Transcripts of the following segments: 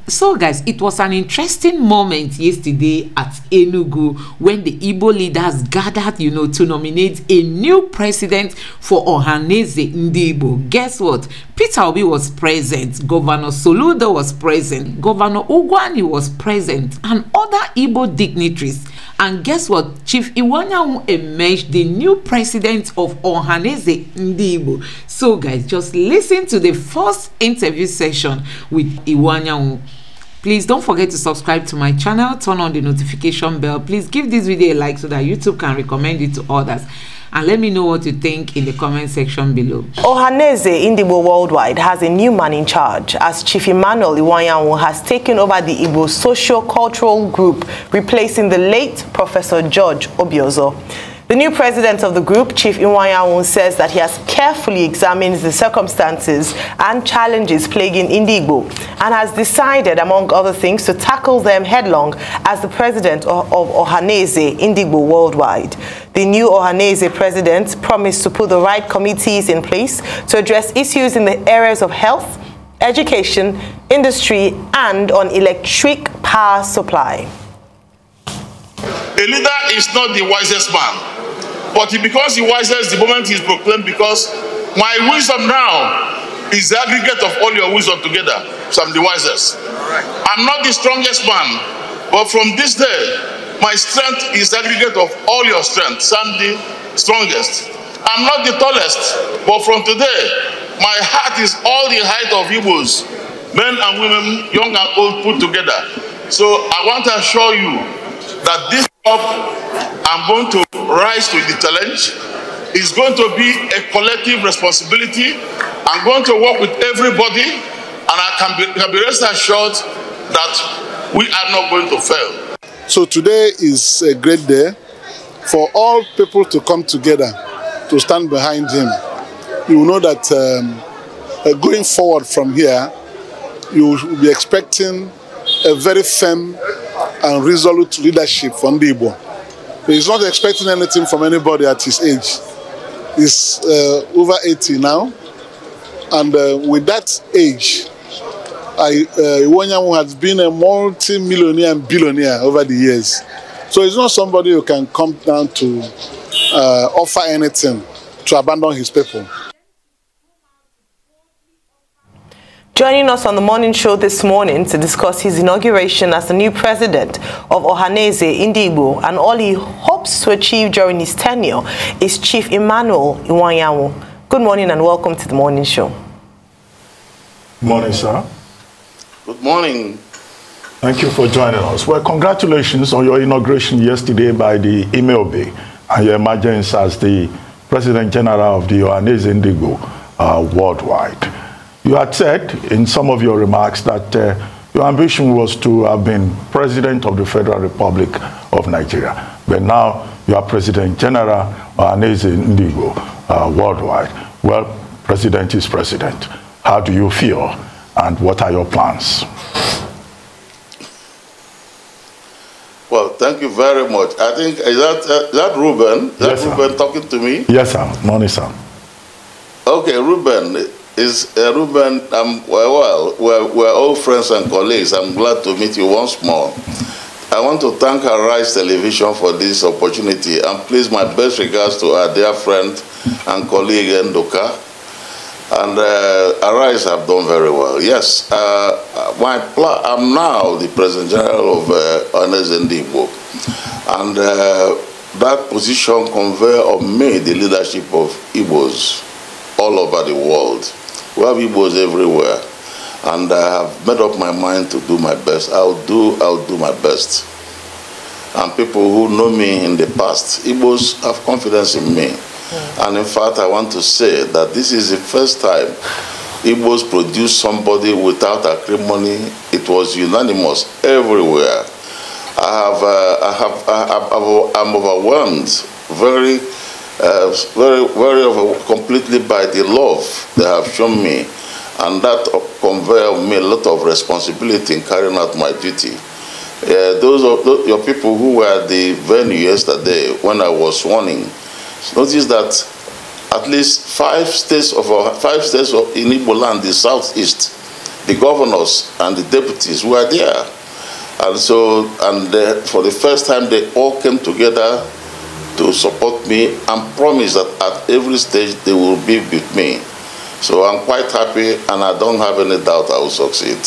So guys, it was an interesting moment yesterday at Enugu when the Igbo leaders gathered, to nominate a new president for Ohaneze Igbo. Guess what? Peter Obi was present, Governor Soludo was present, Governor UGWUANYI was present, and other Igbo dignitaries. And guess what? Chief UGWUANYI emerged the new president of Ohaneze Igbo. So guys, just listen to the first interview session with UGWUANYI. Please don't forget to subscribe to my channel, turn on the notification bell. Please give this video a like so that YouTube can recommend it to others. And let me know what you think in the comment section below. Ohaneze Igbo Worldwide has a new man in charge, as Chief Emmanuel Iwanyanwu has taken over the Igbo Socio-Cultural Group, replacing the late Professor George Obi. The new president of the group, Chief Iwanyanwu, says that he has carefully examined the circumstances and challenges plaguing Igbo and has decided, among other things, to tackle them headlong as the president of Ohaneze Igbo Worldwide. The new Ohaneze president promised to put the right committees in place to address issues in the areas of health, education, industry, and on electric power supply. A leader is not the wisest man, but he becomes the wisest the moment he is proclaimed, because my wisdom now is the aggregate of all your wisdom together. So I'm the wisest. I'm not the strongest man, but from this day, my strength is the aggregate of all your strength. So I'm the strongest. I'm not the tallest, but from today, my heart is all the height of Igbos, men and women, young and old put together. So I want to assure you that this job, I'm going to rise to the challenge. It's going to be a collective responsibility. I'm going to work with everybody, and I can be rest assured that we are not going to fail. So today is a great day for all people to come together to stand behind him. You will know that going forward from here, you will be expecting a very firm and resolute leadership from the Igbo. He's not expecting anything from anybody at his age. He's over 80 now, and with that age, Iwanyanwu has been a multi-millionaire and billionaire over the years. So he's not somebody who can come down to offer anything to abandon his people. Joining us on the morning show this morning to discuss his inauguration as the new president of Ohaneze Igbo and all he hopes to achieve during his tenure is Chief Emmanuel Iwanyanwu. Good morning and welcome to the morning show. Good morning, sir. Good morning. Thank you for joining us. Well, congratulations on your inauguration yesterday by the Obi Soludo and your emergence as the President General of the Ohaneze Igbo Worldwide. You had said in some of your remarks that your ambition was to have been President of the Federal Republic of Nigeria, but now you are President General of Ohaneze Igbo Worldwide. Well, President is President. How do you feel, and what are your plans? Well, thank you very much. I think, is that Ruben? Is that Ruben talking to me? Yes, sir. Morning, sir. Okay, Ruben. Ruben, we're all friends and colleagues. I'm glad to meet you once more. I want to thank Arise Television for this opportunity, and please my best regards to our dear friend and colleague Ndoka. And Arise have done very well. Yes, I'm now the President General of Ohaneze Igbo, and that position confer on me the leadership of Igbos all over the world. We have Igbos everywhere, and I have made up my mind to do my best. I'll do my best. And people who know me in the past, Igbos have confidence in me. And in fact, I want to say that this is the first time Igbos produced somebody without acrimony. It was unanimous everywhere. I'm overwhelmed, very completely by the love they have shown me, and that convey me a lot of responsibility in carrying out my duty. Those your people who were at the venue yesterday when I was sworn-in, notice that at least five states in Igbo land, the southeast, the governors and the deputies were there. And so, for the first time, they all came together to support me and promise that at every stage they will be with me. So I'm quite happy, and I don't have any doubt I will succeed.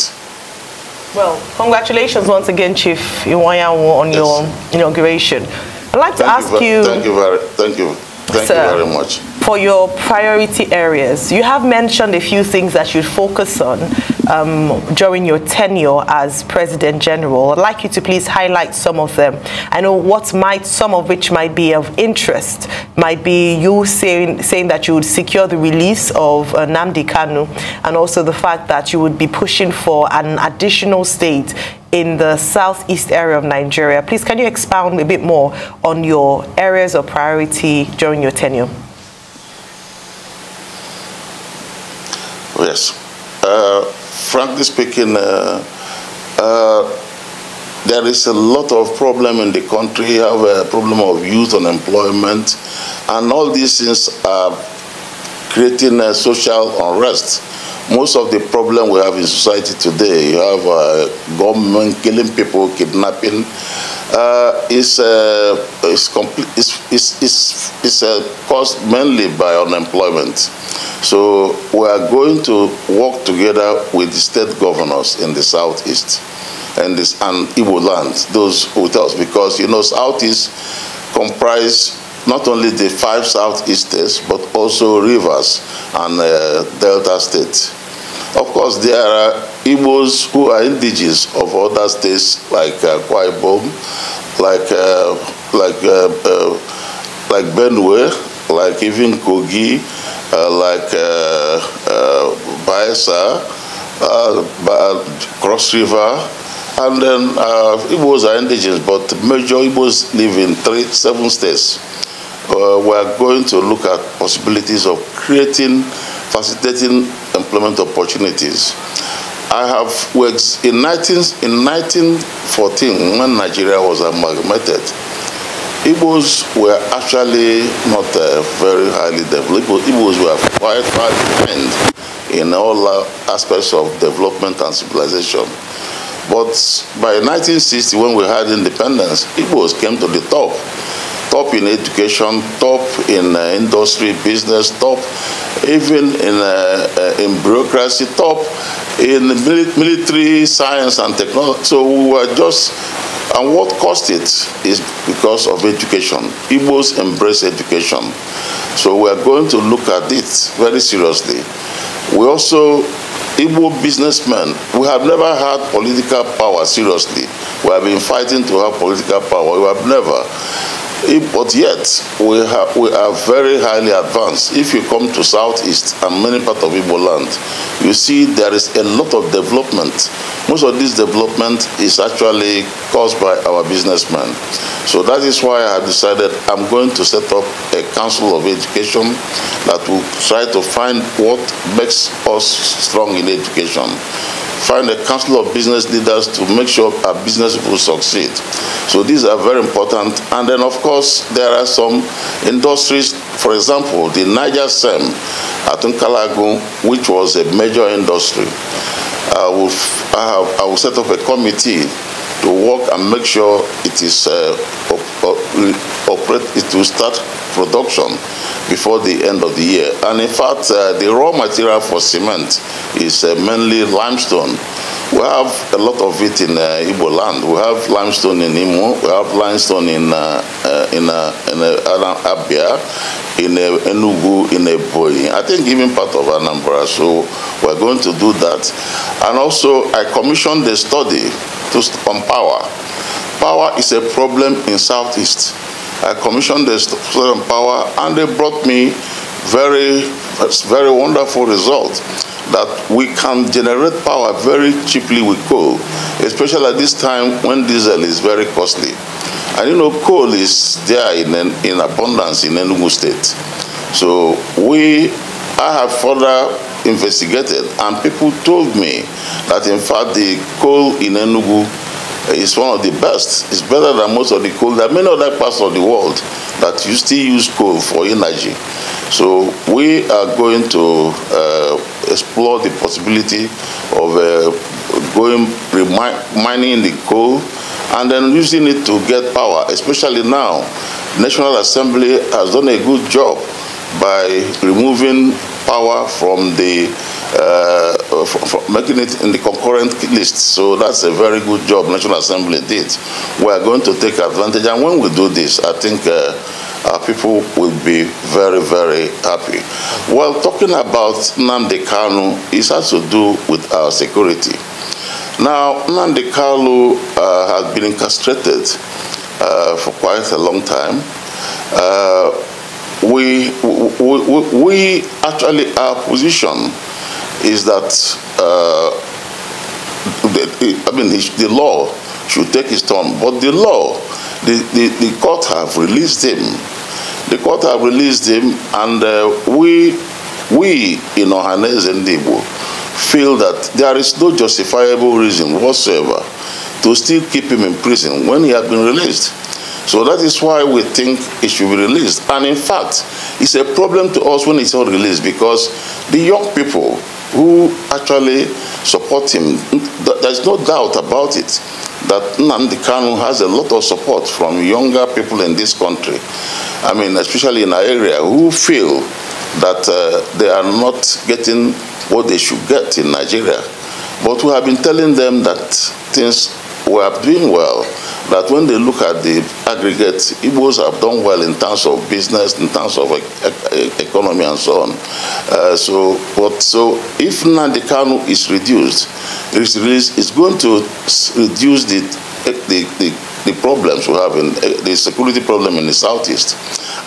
Well, congratulations once again, Chief UGWUANYI, on your inauguration. I'd like to ask you. Thank you very much. For your priority areas, you have mentioned a few things that you'd focus on during your tenure as President General. I'd like you to please highlight some of them. I know some of which might be of interest. Might be you saying that you would secure the release of Nnamdi Kanu, and also the fact that you would be pushing for an additional state in the southeast area of Nigeria. Please, can you expound a bit more on your areas of priority during your tenure? Yes. Frankly speaking, there is a lot of problem in the country. We have a problem of youth unemployment, and all these things are creating a social unrest. Most of the problem we have in society today, you have government killing people, kidnapping, is caused mainly by unemployment. So we are going to work together with the state governors in the southeast and Igbo land, those with us, because southeast comprise not only the 5 southeast states, but also rivers and delta states. Of course, there are Igbos who are indigenous of other states like Akwa Ibom, like Benue, like even Kogi, like Bayelsa, Cross River, and then Igbos are indigenous, but major Igbos live in 7 states. We are going to look at possibilities of facilitating employment opportunities. I have worked in 1914 when Nigeria was amalgamated. Igbos were actually not very highly developed. Igbos were quite far behind in all aspects of development and civilization. But by 1960, when we had independence, Igbos came to the top. Top in education, top in industry, business, top even in bureaucracy, top in military science and technology. So we were just, and what caused it is because of education. Igbos embrace education. So we are going to look at it very seriously. We also, Igbo businessmen, we have never had political power seriously. We have been fighting to have political power. We have never. But yet, we are very highly advanced. If you come to Southeast and many parts of Igbo land, you see there is a lot of development. Most of this development is actually caused by our businessmen. So that is why I have decided I'm going to set up a council of education that will try to find what makes us strong in education. Find a council of business leaders to make sure our business will succeed. So these are very important. And then, of course, there are some industries, for example, the Niger Sem at Nkalagu, which was a major industry. I will set up a committee to work and make sure it is it will start production before the end of the year. And in fact, the raw material for cement is mainly limestone. We have a lot of it in Igbo land. We have limestone in Imo, we have limestone in Abia, in Enugu, in Ebonyi. I think even part of Anambra. So we're going to do that. And also, I commissioned a study on power. Power is a problem in Southeast. I commissioned the study on power, and they brought me very wonderful result that we can generate power very cheaply with coal, especially at this time when diesel is very costly. And coal is there in abundance in Enugu State. So I have further investigated, and people told me that in fact the coal in Enugu is one of the best. It's better than most of the coal. There are many other parts of the world that you still use coal for energy. So we are going to explore the possibility of mining the coal and then using it to get power, especially now. National Assembly has done a good job by removing power from the making it in the concurrent list. So that's a very good job National Assembly did. We are going to take advantage, and when we do this, I think our people will be very, very happy. Well, talking about Nnamdi Kanu, it has to do with our security. Now, Nnamdi Kanu has been incarcerated for quite a long time. We actually, our position is that the law should take its turn, but the law, the court have released him. The court have released him, and we in Ohaneze and Igbo feel that there is no justifiable reason whatsoever to still keep him in prison when he has been released. So that is why we think it should be released. And in fact, it's a problem to us when it's not released, because the young people who actually support him, there's no doubt about it, that Nnamdi Kanu has a lot of support from younger people in this country. I mean, especially in our area, who feel that they are not getting what they should get in Nigeria. But we have been telling them that things were doing well, that when they look at the aggregate, Igbos have done well in terms of business, in terms of economy and so on. So if Nnamdi Kanu is reduced, it's going to reduce the problems we have in the security problem in the southeast.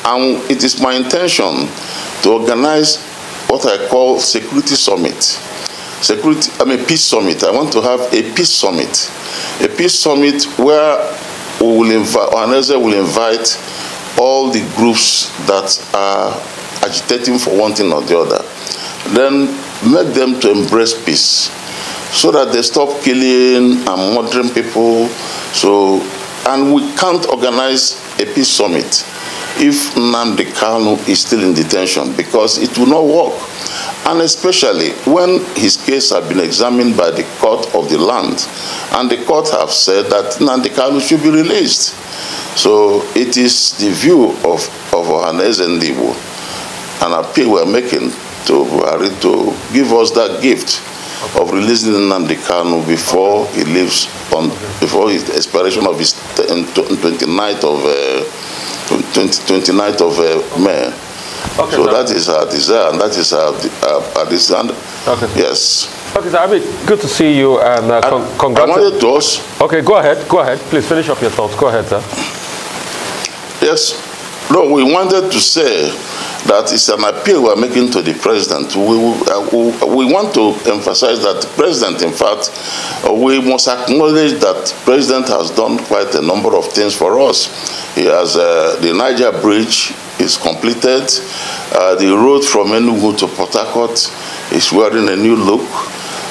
And it is my intention to organize what I call security summit. Peace summit. I want to have a peace summit. A peace summit where Ohaneze will invite all the groups that are agitating for one thing or the other. Then make them to embrace peace, so that they stop killing and murdering people. And we can't organize a peace summit if Nnamdi Kanu is still in detention, because it will not work. And especially when his case has been examined by the court of the land, and the court have said that Nnamdi Kanu should be released. So it is the view of Ohaneze and Igbo, an appeal we're making to Buhari to give us that gift of releasing Nnamdi Kanu before he leaves, before the expiration of his 29th of May. Okay, so that is our desire, and that is our desire. Okay. Yes. Okay, sir, Abi, good to see you, and congratulations. Okay, go ahead, please finish up your thoughts. Go ahead, sir. Yes. No, we wanted to say that it's an appeal we're making to the president. We want to emphasize that the president, in fact, we must acknowledge that the president has done quite a number of things for us. He has the Niger Bridge is completed. The road from Enugu to Port Harcourt is wearing a new look.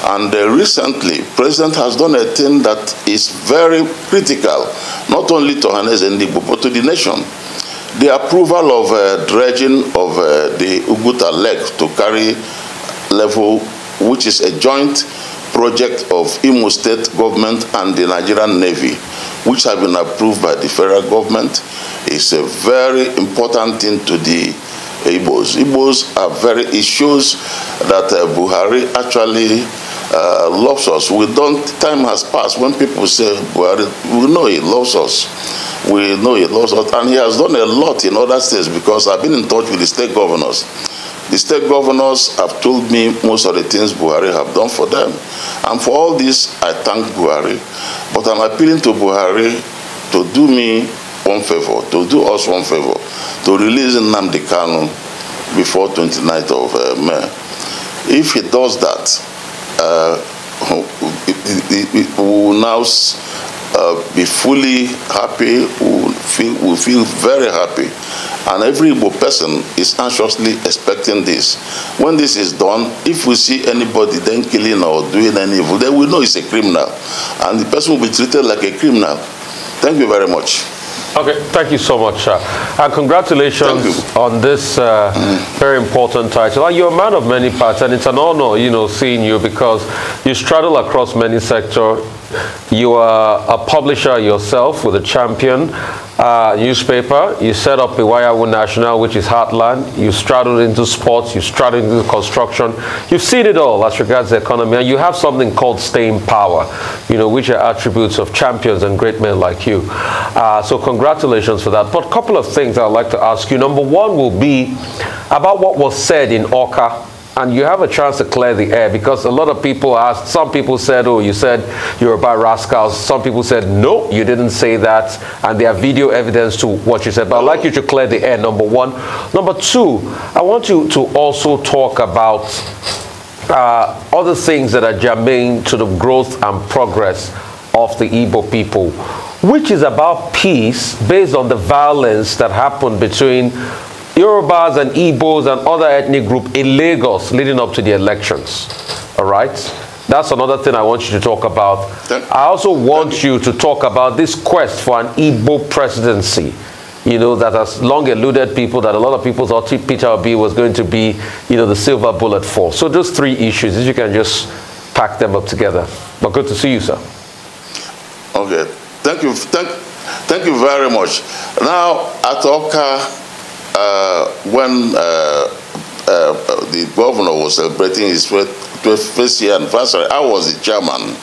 And recently, the president has done a thing that is very critical, not only to Ohaneze and Igbo, but to the nation. The approval of dredging of the Uguta Lake to carry level, which is a joint project of Imo State government and the Nigerian Navy, which have been approved by the federal government, is a very important thing to the Igbos. Igbos are it shows that Buhari actually loves us. Time has passed when people say Buhari, we know he loves us. We know he loves us, and he has done a lot in other states, because I've been in touch with the state governors. The state governors have told me most of the things Buhari have done for them. And for all this, I thank Buhari. But I'm appealing to Buhari to do me one favor, to do us one favor, to release Nnamdi Kanu before 29th of May. If he does that, we will now be fully happy, we'll feel very happy. And every Igbo person is anxiously expecting this. When this is done, if we see anybody then killing or doing any evil, then we know it's a criminal. And the person will be treated like a criminal. Thank you very much. Okay, thank you so much, and congratulations on this very important title. You're a man of many parts, and it's an honor, you know, seeing you, because you straddle across many sectors. You are a publisher yourself with a Champion newspaper. You set up UGWUANYI National, which is Heartland. You straddled into sports. You straddled into construction. You've seen it all as regards the economy, and you have something called staying power, you know, which are attributes of champions and great men like you. So congratulations for that. But a couple of things I'd like to ask you. Number one will be about what was said in Awka. And you have a chance to clear the air, because a lot of people asked, some people said, oh, you said you're about rascals. Some people said, no, you didn't say that. And there are video evidence to what you said. But I'd like you to clear the air, number one. Number two, I want you to also talk about other things that are germane to the growth and progress of the Igbo people, which is about peace based on the violence that happened between Yorubas and Igbos and other ethnic groups in Lagos leading up to the elections. All right? That's another thing I want you to talk about. I also want you to talk about this quest for an Igbo presidency, you know, that has long eluded people, that a lot of people thought Peter Obi was going to be, you know, the silver bullet for. So those three issues, if you can just pack them up together. But good to see you, sir. Okay. Thank you. Thank you very much. Now, at Awka, when the governor was celebrating his 25th year anniversary, I was the chairman.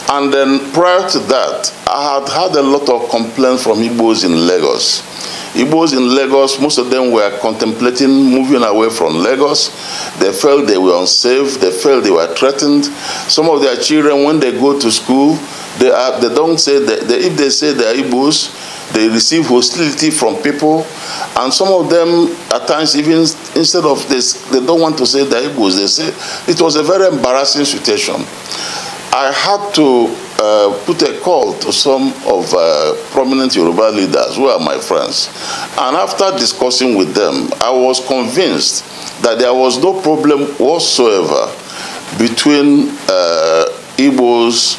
And then prior to that, I had a lot of complaints from Igbos in Lagos. Igbos in Lagos, most of them were contemplating moving away from Lagos. They felt they were unsafe. They felt they were threatened. Some of their children, when they go to school, they don't say that, if they say they are Igbos, they receive hostility from people, and some of them, at times, even instead of this, they don't want to say they're Igbos. They say it was a very embarrassing situation. I had to put a call to some of prominent Yoruba leaders who are my friends, and after discussing with them, I was convinced that there was no problem whatsoever between Igbos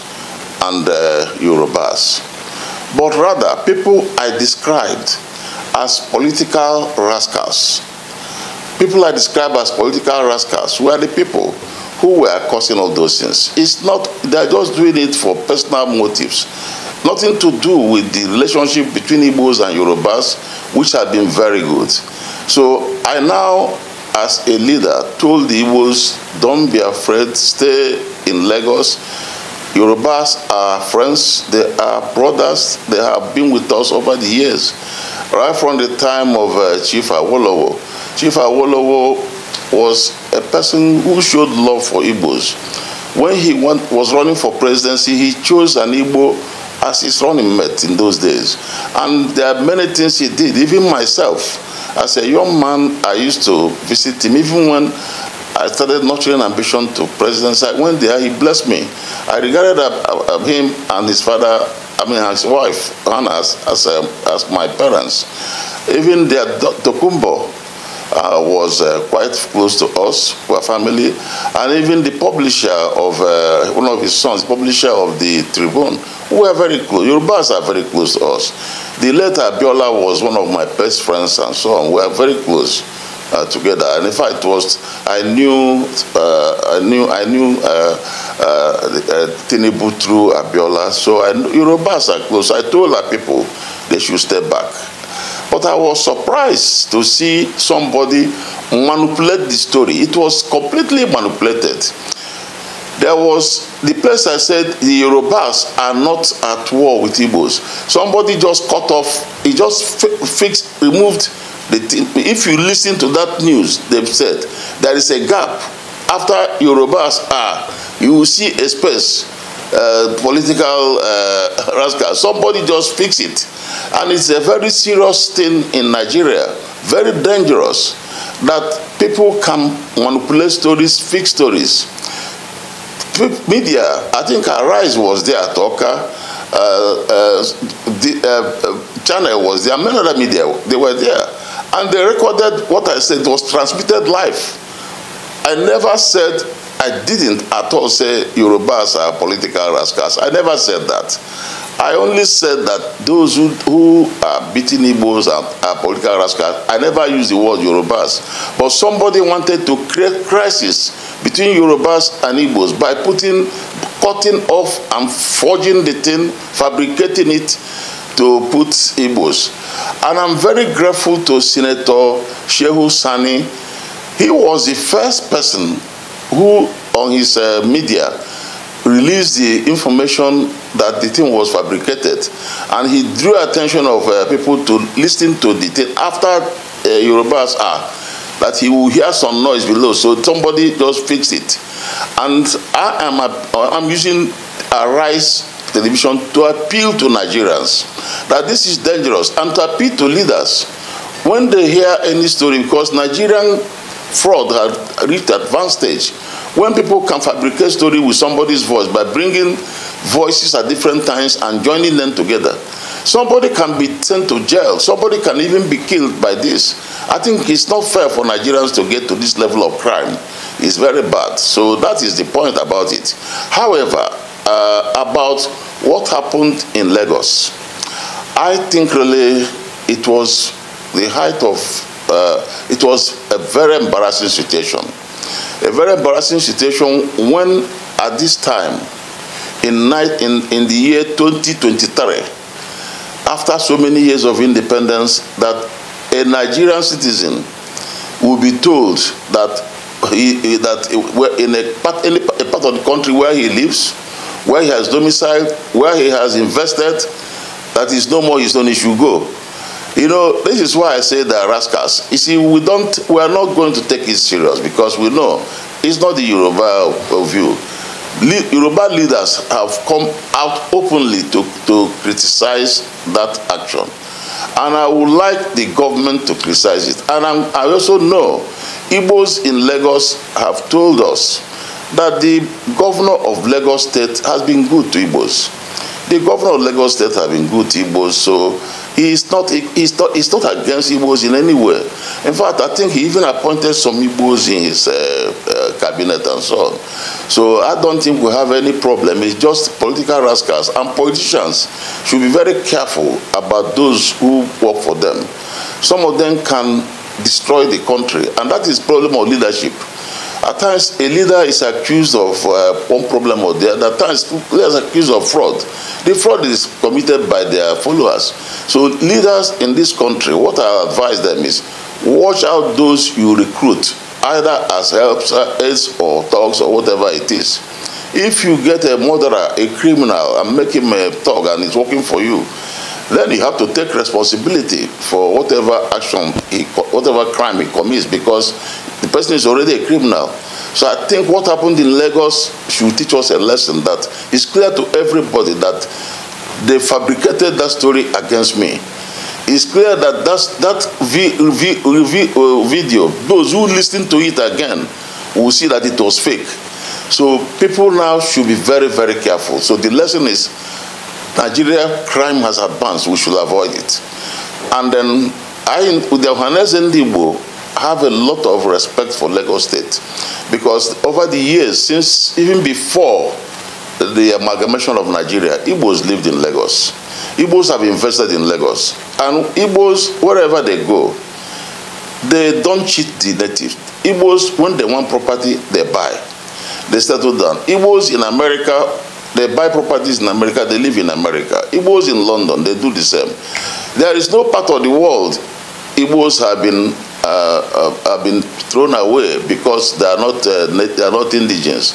and Yorubas. But rather, people I described as political rascals. People I described as political rascals were the people who were causing all those things. It's not, they're just doing it for personal motives. Nothing to do with the relationship between Igbos and Yorubas, which had been very good. So I now, as a leader, told the Igbos, don't be afraid, stay in Lagos. Yorubas are friends, they are brothers, they have been with us over the years. Right from the time of Chief Awolowo. Chief Awolowo was a person who showed love for Igbos. When he was running for presidency, he chose an Igbo as his running mate in those days. And there are many things he did. Even myself, as a young man, I used to visit him. Even when I started nurturing ambition to presidency, I went there, he blessed me. I regarded him and his father, his wife, Hannah, as my parents. Even their Tokumbo was quite close to us, our family, and even the publisher of one of his sons, publisher of the Tribune, we were very close. Yorubas are very close to us. The late Abiola was one of my best friends, and so on. We are very close together. And in fact, I knew Tinubu through Abiola, so Yorubas are close. I told our people they should step back. But I was surprised to see somebody manipulate the story. It was completely manipulated. There was the place I said the Yorubas are not at war with Igbos. Somebody just cut off, he just removed the thing. If you listen to that news, they've said there is a gap. After Yorubas are, you will see a space. Political rascal. Somebody just fix it. And it's a very serious thing in Nigeria, very dangerous, that people can manipulate stories, fix stories. Media, I think Arise was there at Awka, Channel was there, many other media, they were there. And they recorded what I said, it was transmitted live. I never said, I didn't at all say Yorubas are political rascals. I never said that. I only said that those who are beating Igbos are political rascals. I never used the word Yorubas. But somebody wanted to create crisis between Yorubas and Igbos by cutting off and forging the thing, fabricating it to put Igbos. And I'm very grateful to Senator Shehu Sani. He was the first person who, on his media, released the information that the thing was fabricated, and he drew attention of people to listen to the thing after Yorubas that he will hear some noise below, so somebody just fix it. And I'm using Arise television to appeal to Nigerians that this is dangerous, and to appeal to leaders when they hear any story, because Nigerian fraud has reached advanced stage when people can fabricate story with somebody's voice by bringing voices at different times and joining them together. Somebody can be sent to jail. Somebody can even be killed by this. I think it's not fair for Nigerians to get to this level of crime. It's very bad. So that is the point about it. However, about what happened in Lagos, I think really it was the height of, it was a very embarrassing situation. A very embarrassing situation when, at this time, in the year 2023, after so many years of independence, that a Nigerian citizen will be told that in a part of the country where he lives, where he has domiciled, where he has invested, that is no more his own, he should go. You know, this is why I say they are rascals. You see, we are not going to take it serious, because we know it's not the Yoruba view. Yoruba leaders have come out openly to criticize that action. And I would like the government to criticize it. And I also know Igbos in Lagos have told us that the governor of Lagos State has been good to Igbos. The governor of Lagos State has been good to Igbos, so he's not against Igbos in any way. In fact, I think he even appointed some Igbos in his cabinet and so on. So I don't think we have any problem. It's just political rascals, and politicians should be very careful about those who work for them. Some of them can destroy the country, and that is the problem of leadership. At times, a leader is accused of one problem or the other. At times, leaders are accused of fraud. The fraud is committed by their followers. So leaders in this country, what I advise them is, watch out those you recruit, either as helps, aides, or thugs, or whatever it is. If you get a murderer, a criminal, and make him a thug, and he's working for you, then you have to take responsibility for whatever action, whatever crime he commits, because the person is already a criminal. So I think what happened in Lagos should teach us a lesson that is clear to everybody that they fabricated that story against me. It's clear that that video, those who listen to it again will see that it was fake. So people now should be very, very careful. So the lesson is, Nigeria crime has advanced, we should avoid it. And then with the Ohaneze and Igbo, have a lot of respect for Lagos State, because over the years, since even before the amalgamation of Nigeria, Igbos lived in Lagos. Igbos have invested in Lagos, and Igbos, wherever they go, they don't cheat the natives. Igbos, when they want property, they buy. They settle down. Igbos in America, they buy properties in America, they live in America. Igbos in London, they do the same. There is no part of the world Igbos have been thrown away because they are not indigenous.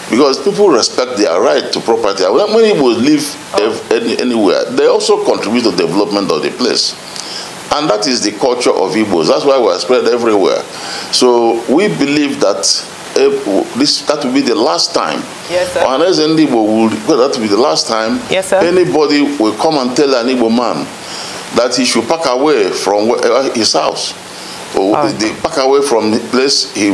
Because people respect their right to property. When Igbos live anywhere, they also contribute to the development of the place. And that is the culture of Igbos. That's why we are spread everywhere. So we believe that that will be the last time. Yes, sir. Ohaneze and Igbo that will be the last time. Yes, sir. Anybody will come and tell an Igbo man that he should pack away from his house. Or they pack away from the place he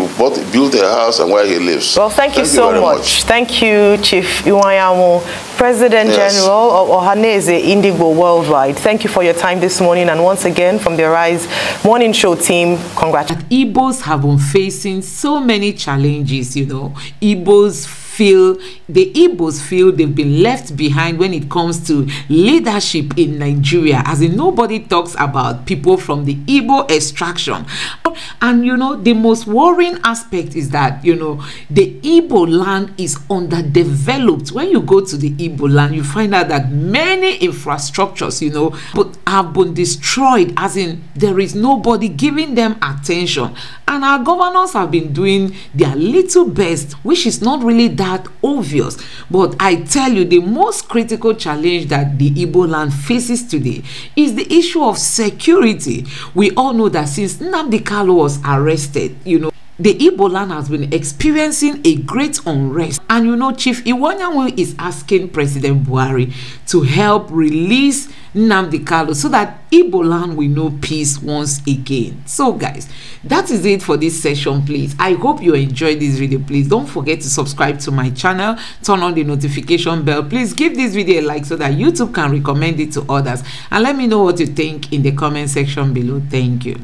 built a house and where he lives. Well, thank you so much. Thank you, Chief UGWUANYI, President General of Ohaneze Indigbo Worldwide. Thank you for your time this morning. And once again, from the Rise Morning Show team, congratulations. Igbos have been facing so many challenges, you know. Igbos feel, the Igbos feel they've been left behind when it comes to leadership in Nigeria, as in nobody talks about people from the Igbo extraction. And you know, the most worrying aspect is that, you know, the Igbo land is underdeveloped. When you go to the Igbo land, you find out that many infrastructures, you know, have been destroyed, as in there is nobody giving them attention. And our governors have been doing their little best, which is not really that obvious. But I tell you, the most critical challenge that the Igbo land faces today is the issue of security. We all know that since Nnamdi Kanu was arrested, you know, the Igbo land has been experiencing a great unrest. And you know, Chief UGWUANYI is asking President Buhari to help release Nnamdi Kanu so that Igbo land will know peace once again. So guys, that is it for this session. Please, I hope you enjoyed this video. Please don't forget to subscribe to my channel, turn on the notification bell. Please give this video a like so that YouTube can recommend it to others, and let me know what you think in the comment section below. Thank you.